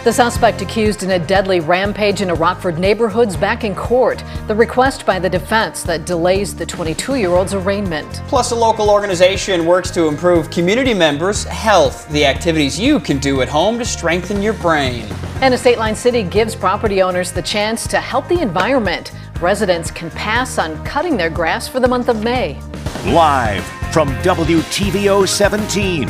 The suspect accused in a deadly rampage in a Rockford neighborhood's back in court. The request by the defense that delays the 22-year-old's arraignment. Plus, a local organization works to improve community members' health. The activities you can do at home to strengthen your brain. And a State Line City gives property owners the chance to help the environment. Residents can pass on cutting their grass for the month of May. Live from WTVO 17,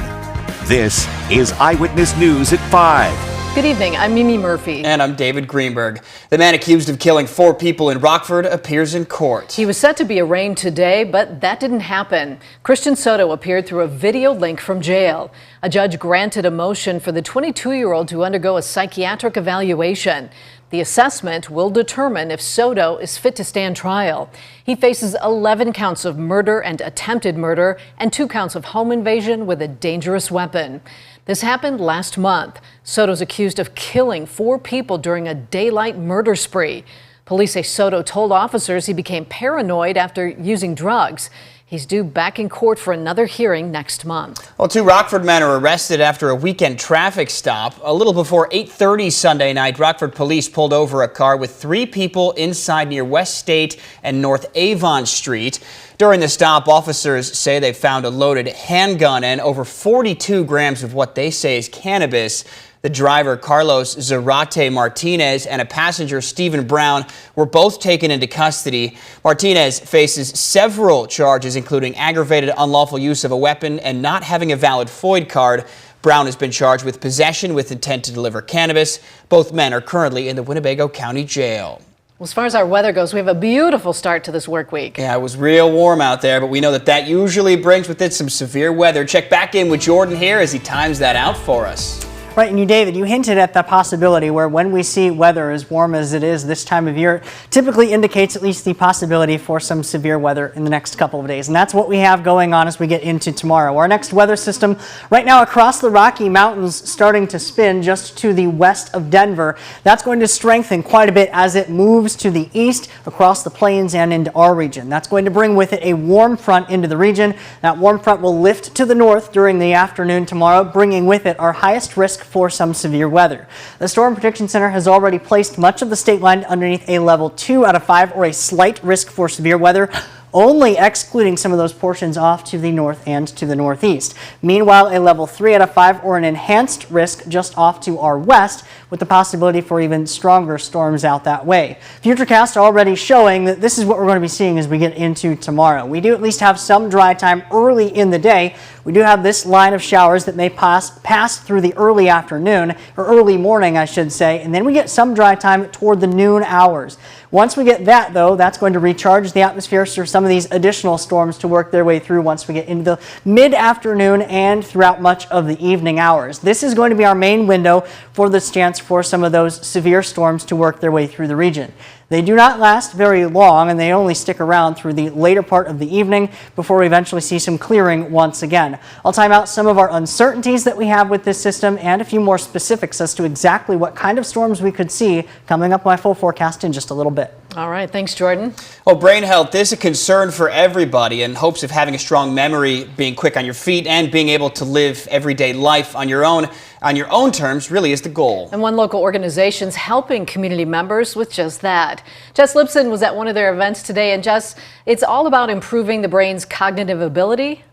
this is Eyewitness News at 5. Good evening, I'm Mimi Murphy. And I'm David Greenberg. The man accused of killing 4 people in Rockford appears in court. He was set to be arraigned today, but that didn't happen. Christian Soto appeared through a video link from jail. A judge granted a motion for the 22-year-old to undergo a psychiatric evaluation. The assessment will determine if Soto is fit to stand trial. He faces 11 counts of murder and attempted murder and 2 counts of home invasion with a dangerous weapon. This happened last month. Soto's accused of killing 4 people during a daylight murder spree. Police say Soto told officers he became paranoid after using drugs. He's due back in court for another hearing next month. Well, 2 Rockford men are arrested after a weekend traffic stop. A little before 8:30 Sunday night, Rockford police pulled over a car with 3 people inside near West State and North Avon Street. During the stop, officers say they found a loaded handgun and over 42 grams of what they say is cannabis. The driver, Carlos Zarate Martinez, and a passenger, Stephen Brown, were both taken into custody. Martinez faces several charges, including aggravated unlawful use of a weapon and not having a valid FOID card. Brown has been charged with possession with intent to deliver cannabis. Both men are currently in the Ogle County Jail. Well, as far as our weather goes, we have a beautiful start to this work week. Yeah, it was real warm out there, but we know that usually brings with it some severe weather. Check back in with Jordan here as he times that out for us. Right, and David, you hinted at the possibility where when we see weather as warm as it is this time of year, it typically indicates at least the possibility for some severe weather in the next couple of days. And that's what we have going on as we get into tomorrow. Our next weather system right now across the Rocky Mountains starting to spin just to the west of Denver. That's going to strengthen quite a bit as it moves to the east across the plains and into our region. That's going to bring with it a warm front into the region. That warm front will lift to the north during the afternoon tomorrow, bringing with it our highest risk for some severe weather. The Storm Prediction Center has already placed much of the state line underneath a level 2 out of 5 or a slight risk for severe weather, only excluding some of those portions off to the north and to the northeast. Meanwhile, a level 3 out of 5 or an enhanced risk just off to our west, with the possibility for even stronger storms out that way. Futurecast already showing that this is what we're going to be seeing as we get into tomorrow. We do at least have some dry time early in the day. We do have this line of showers that may pass through the early afternoon, or early morning, I should say, and then we get some dry time toward the noon hours. Once we get that, though, that's going to recharge the atmosphere for some of these additional storms to work their way through once we get into the mid-afternoon and throughout much of the evening hours. This is going to be our main window for this chance for some of those severe storms to work their way through the region. They do not last very long, and they only stick around through the later part of the evening before we eventually see some clearing once again. I'll time out some of our uncertainties that we have with this system and a few more specifics as to exactly what kind of storms we could see coming up my full forecast in just a little bit. All right, thanks, Jordan. Well, brain health is a concern for everybody, and hopes of having a strong memory, being quick on your feet, and being able to live everyday life on your own terms really is the goal. And one local organization's helping community members with just that. Jess Lipson was at one of their events today, and Jess, it's all about improving the brain's cognitive ability.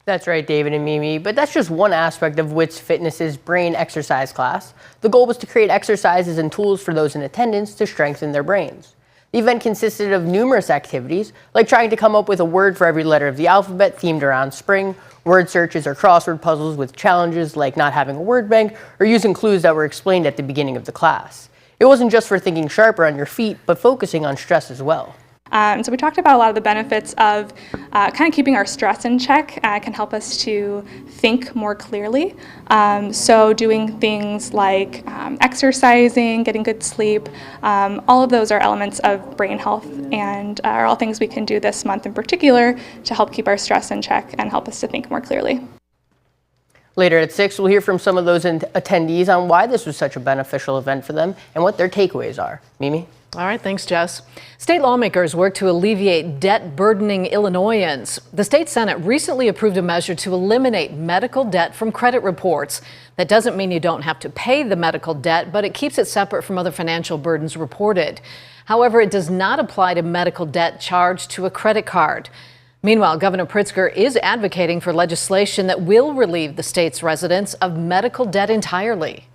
That's right, David and Mimi, but that's just one aspect of Wits Fitness's brain exercise class. The goal was to create exercises and tools for those in attendance to strengthen their brains. The event consisted of numerous activities, like trying to come up with a word for every letter of the alphabet themed around spring, word searches or crossword puzzles with challenges like not having a word bank, or using clues that were explained at the beginning of the class. It wasn't just for thinking sharper on your feet, but focusing on stress as well. So we talked about a lot of the benefits of kind of keeping our stress in check can help us to think more clearly. So doing things like exercising, getting good sleep, all of those are elements of brain health and are all things we can do this month in particular to help keep our stress in check and help us to think more clearly. Later at 6, we'll hear from some of those attendees on why this was such a beneficial event for them and what their takeaways are. Mimi? All right, thanks, Jess. State lawmakers work to alleviate debt burdening Illinoisans. The state Senate recently approved a measure to eliminate medical debt from credit reports. That doesn't mean you don't have to pay the medical debt, but it keeps it separate from other financial burdens reported. However, it does not apply to medical debt charged to a credit card. Meanwhile, Governor Pritzker is advocating for legislation that will relieve the state's residents of medical debt entirely.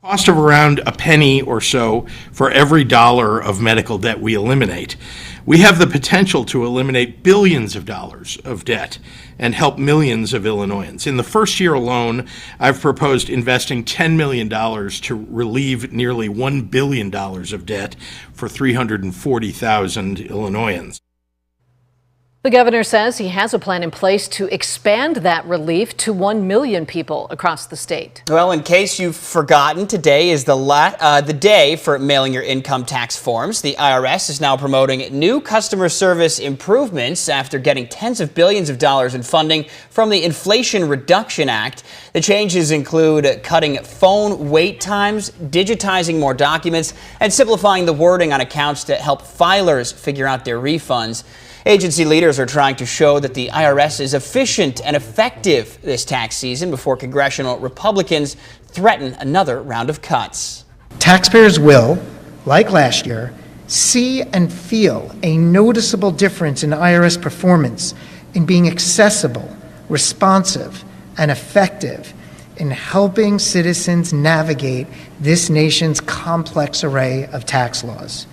Cost of around a penny or so for every dollar of medical debt we eliminate. We have the potential to eliminate billions of dollars of debt and help millions of Illinoisans. In the first year alone, I've proposed investing $10 million to relieve nearly $1 billion of debt for 340,000 Illinoisans. The governor says he has a plan in place to expand that relief to 1 million people across the state. Well, in case you've forgotten, today is the day for mailing your income tax forms. The IRS is now promoting new customer service improvements after getting tens of billions of dollars in funding from the Inflation Reduction Act. The changes include cutting phone wait times, digitizing more documents, and simplifying the wording on accounts to help filers figure out their refunds. Agency leaders are trying to show that the IRS is efficient and effective this tax season before congressional Republicans threaten another round of cuts. Taxpayers will, like last year, see and feel a noticeable difference in IRS performance in being accessible, responsive, and effective in helping citizens navigate this nation's complex array of tax laws.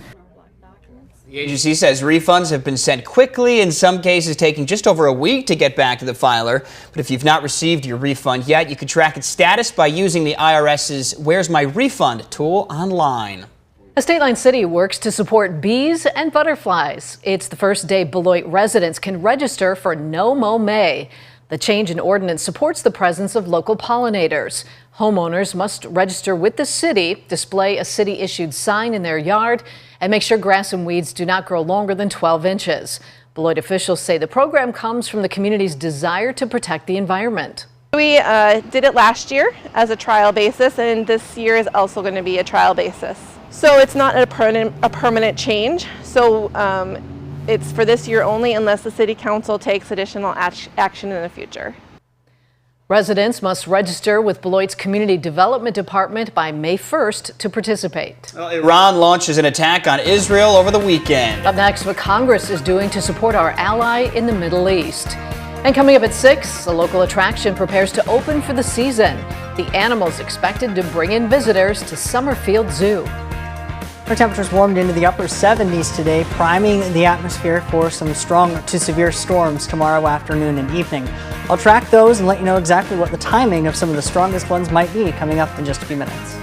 The agency says refunds have been sent quickly, in some cases taking just over a week to get back to the filer. But if you've not received your refund yet, you can track its status by using the IRS's Where's My Refund tool online. A State Line City works to support bees and butterflies. It's the first day Beloit residents can register for No Mow May. The change in ordinance supports the presence of local pollinators. Homeowners must register with the city, display a city-issued sign in their yard, and make sure grass and weeds do not grow longer than 12 inches. Beloit officials say the program comes from the community's desire to protect the environment. We did it last year as a trial basis, and this year is also going to be a trial basis. So it's not a permanent change. So it's for this year only unless the City Council takes additional action in the future. Residents must register with Beloit's Community Development Department by May 1st to participate. Well, Iran launches an attack on Israel over the weekend. Up next, what Congress is doing to support our ally in the Middle East. And coming up at 6, a local attraction prepares to open for the season. The animals expected to bring in visitors to Summerfield Zoo. Our temperatures warmed into the upper 70s today, priming the atmosphere for some strong to severe storms tomorrow afternoon and evening. I'll track those and let you know exactly what the timing of some of the strongest ones might be coming up in just a few minutes.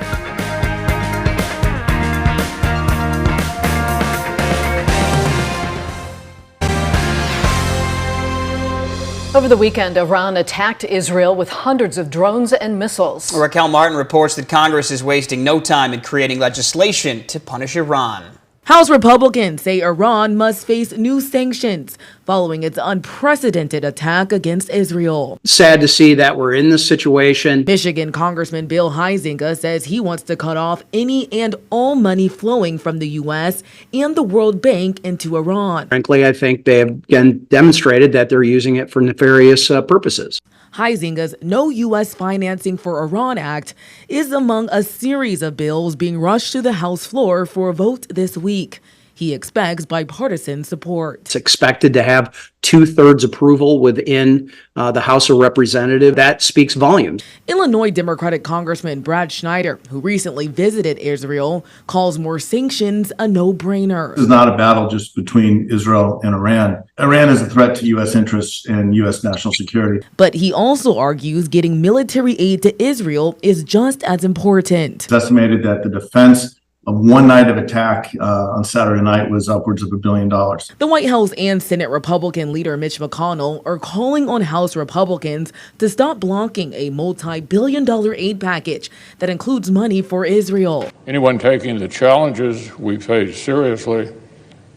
Over the weekend, Iran attacked Israel with hundreds of drones and missiles. Raquel Martin reports that Congress is wasting no time in creating legislation to punish Iran. House Republicans say Iran must face new sanctions following its unprecedented attack against Israel. Sad to see that we're in this situation. Michigan Congressman Bill Huizenga says he wants to cut off any and all money flowing from the U.S. and the World Bank into Iran. Frankly, I think they have again demonstrated that they're using it for nefarious purposes. Huizenga's No U.S. Financing for Iran Act is among a series of bills being rushed to the House floor for a vote this week. He expects bipartisan support. It's expected to have 2/3 approval within the House of Representatives. That speaks volumes. Illinois Democratic Congressman Brad Schneider, who recently visited Israel, calls more sanctions a no-brainer. This is not a battle just between Israel and Iran. Iran is a threat to U.S. interests and U.S. national security. But he also argues getting military aid to Israel is just as important. It's estimated that the defense of one night of attack on Saturday night was upwards of $1 billion. The White House and Senate Republican leader Mitch McConnell are calling on House Republicans to stop blocking a multi-billion-dollar aid package that includes money for Israel. Anyone taking the challenges we face seriously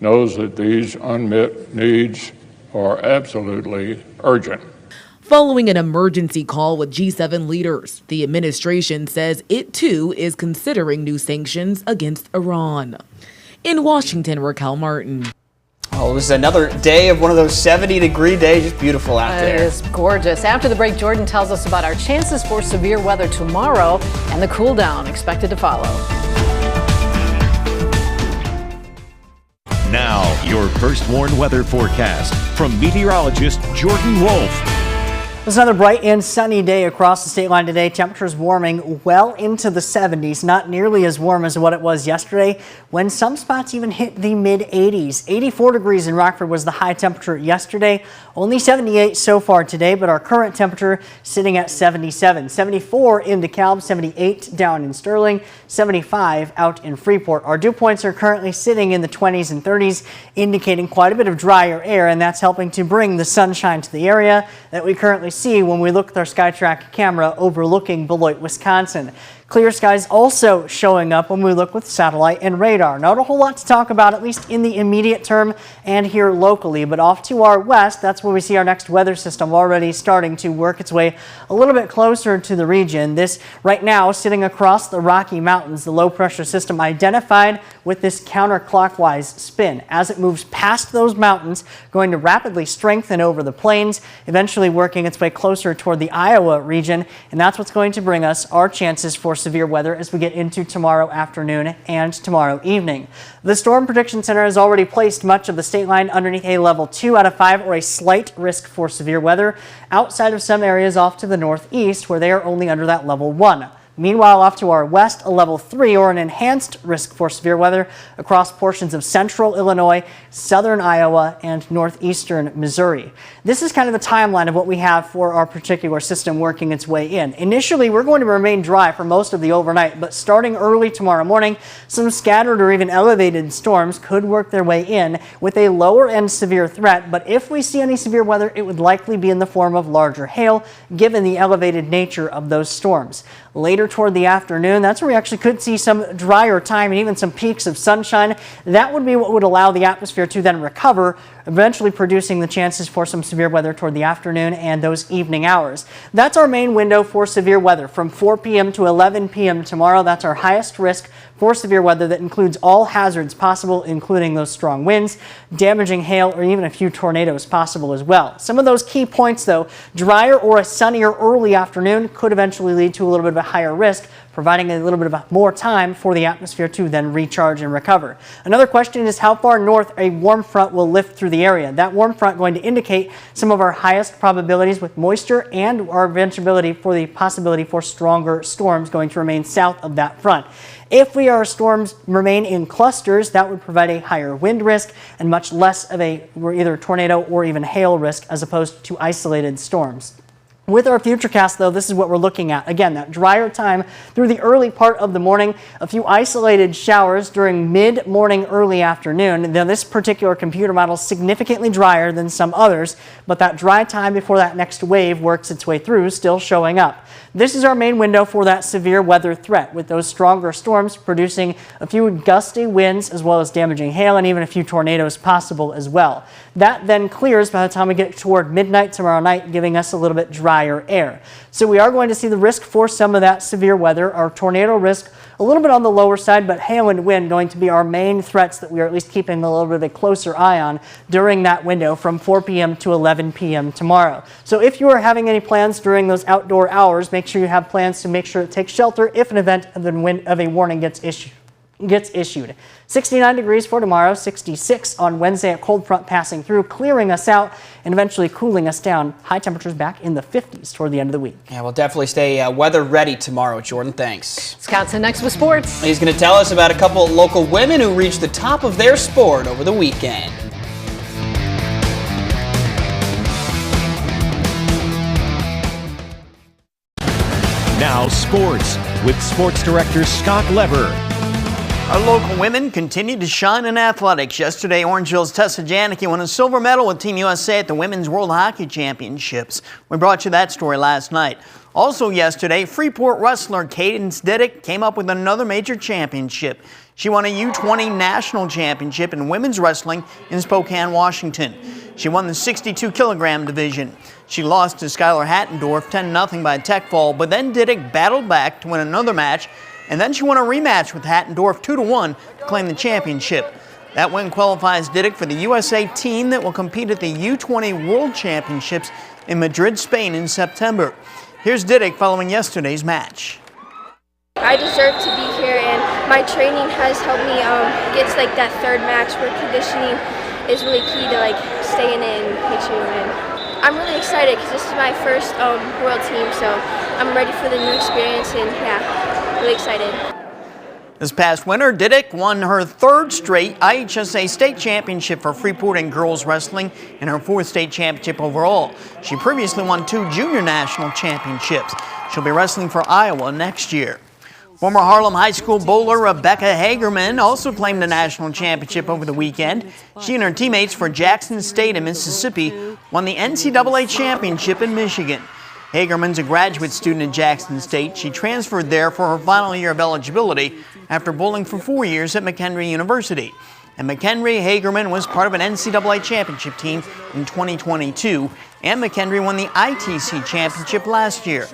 knows that these unmet needs are absolutely urgent. Following an emergency call with G7 leaders, the administration says it too is considering new sanctions against Iran. In Washington, Raquel Martin. Oh, this is another day of one of those 70-degree days. Just beautiful out there. It is gorgeous. After the break, Jordan tells us about our chances for severe weather tomorrow and the cool down expected to follow. Now, your First Warn weather forecast from meteorologist Jordan Wolf. It's another bright and sunny day across the state line today. Temperatures warming well into the 70s, not nearly as warm as what it was yesterday, when some spots even hit the mid-80s. 84 degrees in Rockford was the high temperature yesterday. Only 78 so far today, but our current temperature sitting at 77. 74 in DeKalb, 78 down in Sterling, 75 out in Freeport. Our dew points are currently sitting in the 20s and 30s, indicating quite a bit of drier air, and that's helping to bring the sunshine to the area that we currently see when we look with our SkyTrack camera overlooking Beloit, Wisconsin. Clear skies also showing up when we look with satellite and radar. Not a whole lot to talk about, at least in the immediate term and here locally, but off to our west, that's where we see our next weather system already starting to work its way a little bit closer to the region. This right now sitting across the Rocky Mountains, the low pressure system identified with this counterclockwise spin. As it moves past those mountains, going to rapidly strengthen over the plains, eventually working its way closer toward the Iowa region, and that's what's going to bring us our chances for severe weather as we get into tomorrow afternoon and tomorrow evening. The Storm Prediction Center has already placed much of the state line underneath a level 2 out of 5 or a slight risk for severe weather outside of some areas off to the northeast where they are only under that level 1. Meanwhile, off to our west, a level 3 or an enhanced risk for severe weather across portions of central Illinois, southern Iowa, and northeastern Missouri. This is kind of the timeline of what we have for our particular system working its way in. Initially, we're going to remain dry for most of the overnight, but starting early tomorrow morning, some scattered or even elevated storms could work their way in with a lower end severe threat. But if we see any severe weather, it would likely be in the form of larger hail, given the elevated nature of those storms. Later toward the afternoon, that's where we actually could see some drier time and even some peaks of sunshine. That would be what would allow the atmosphere to then recover, eventually producing the chances for some severe weather toward the afternoon and those evening hours. That's our main window for severe weather from 4 p.m. to 11 p.m. tomorrow. That's our highest risk for severe weather that includes all hazards possible, including those strong winds, damaging hail, or even a few tornadoes possible as well. Some of those key points, though, drier or a sunnier early afternoon could eventually lead to a little bit of a higher risk, providing a little bit of more time for the atmosphere to then recharge and recover. Another question is how far north a warm front will lift through the area. That warm front going to indicate some of our highest probabilities with moisture and our eventuality for the possibility for stronger storms going to remain south of that front. If storms remain in clusters, that would provide a higher wind risk and much less of a either tornado or even hail risk as opposed to isolated storms. With our futurecast, though, this is what we're looking at. Again, that drier time through the early part of the morning, a few isolated showers during mid-morning, early afternoon. Now, this particular computer model is significantly drier than some others, but that dry time before that next wave works its way through still showing up. This is our main window for that severe weather threat, with those stronger storms producing a few gusty winds as well as damaging hail and even a few tornadoes possible as well. That then clears by the time we get toward midnight tomorrow night, giving us a little bit drier air. So we are going to see the risk for some of that severe weather, our tornado risk a little bit on the lower side, but hail and wind going to be our main threats that we are at least keeping a little bit of a closer eye on during that window from 4 p.m. to 11 p.m. tomorrow. So if you are having any plans during those outdoor hours, make sure you have plans to make sure to take shelter if an event of a warning gets issued. 69 degrees for tomorrow, 66 on Wednesday, a cold front passing through, clearing us out and eventually cooling us down. High temperatures back in the 50s toward the end of the week. Yeah, we'll definitely stay weather ready tomorrow, Jordan. Thanks. Scott's in next with sports. He's going to tell us about a couple of local women who reached the top of their sport over the weekend. Now sports with sports director Scott Lever. Our local women continue to shine in athletics. Yesterday, Orangeville's Tessa Janicki won a silver medal with Team USA at the Women's World Hockey Championships. We brought you that story last night. Also yesterday, Freeport wrestler Cadence Diddick came up with another major championship. She won a U20 national championship in women's wrestling in Spokane, Washington. She won the 62-kilogram division. She lost to Skylar Hattendorf 10-0 by a tech fall, but then Diddick battled back to win another match, and then she won a rematch with Hattendorf 2-1 claim the championship. That win qualifies Didick for the USA team that will compete at the U20 World Championships in Madrid, Spain in September. Here's Didick following yesterday's match. I deserve to be here, and my training has helped me get to that third max where conditioning is really key to staying in and pitching. And I'm really excited because this is my first world team, so I'm ready for the new experience, and yeah, really excited. This past winter, Didick won her third straight IHSA state championship for Freeport in girls wrestling and her fourth state championship overall. She previously won 2 junior national championships. She'll be wrestling for Iowa next year. Former Harlem High School bowler Rebecca Hagerman also claimed a national championship over the weekend. She and her teammates for Jackson State in Mississippi won the NCAA championship in Michigan. Hagerman's a graduate student at Jackson State. She transferred there for her final year of eligibility after bowling for 4 years at McHenry University. And McHenry Hagerman was part of an NCAA championship team in 2022, and McHenry won the ITC championship last year.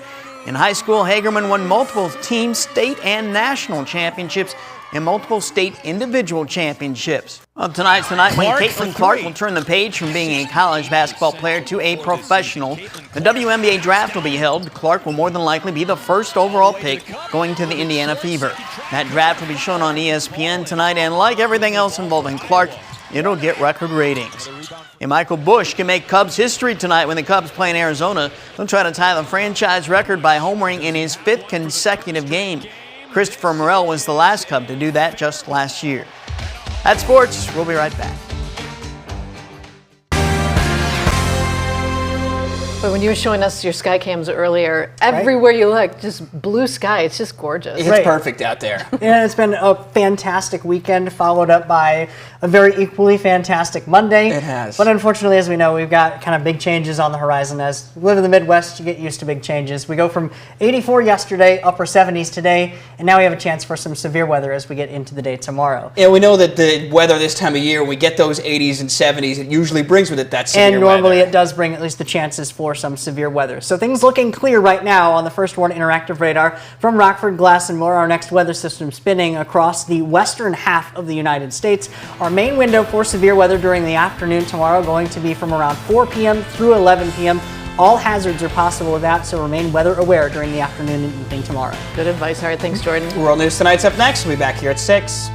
In high school, Hagerman won multiple team, state, and national championships and multiple state individual championships. Well, tonight's the night when Caitlin Clark will turn the page from being a college basketball player to a professional. The WNBA draft will be held. Clark will more than likely be the first overall pick going to the Indiana Fever. That draft will be shown on ESPN tonight, and like everything else involving Clark, it'll get record ratings. And Michael Busch can make Cubs history tonight when the Cubs play in Arizona. They'll try to tie the franchise record by homering in his 5th consecutive game. Christopher Morel was the last Cub to do that just last year. That's sports. We'll be right back. But when you were showing us your sky cams earlier, everywhere you look, just blue sky. It's just gorgeous. It's perfect out there. Yeah, it's been a fantastic weekend, followed up by a very equally fantastic Monday. It has. But unfortunately, as we know, we've got kind of big changes on the horizon. As we live in the Midwest, you get used to big changes. We go from 84 yesterday, upper 70s today, and now we have a chance for some severe weather as we get into the day tomorrow. Yeah, we know that the weather this time of year, when we get those 80s and 70s, it usually brings with it that severe weather. And normally it does bring at least the chances for some severe weather. So things looking clear right now on the First Warn Interactive Radar from Rockford, Glass, and more. Our next weather system spinning across the western half of the United States. Our main window for severe weather during the afternoon tomorrow going to be from around 4 p.m. through 11 p.m. All hazards are possible with that, so remain weather aware during the afternoon and evening tomorrow. Good advice. All right, thanks, Jordan. World News Tonight's up next. We'll be back here at 6.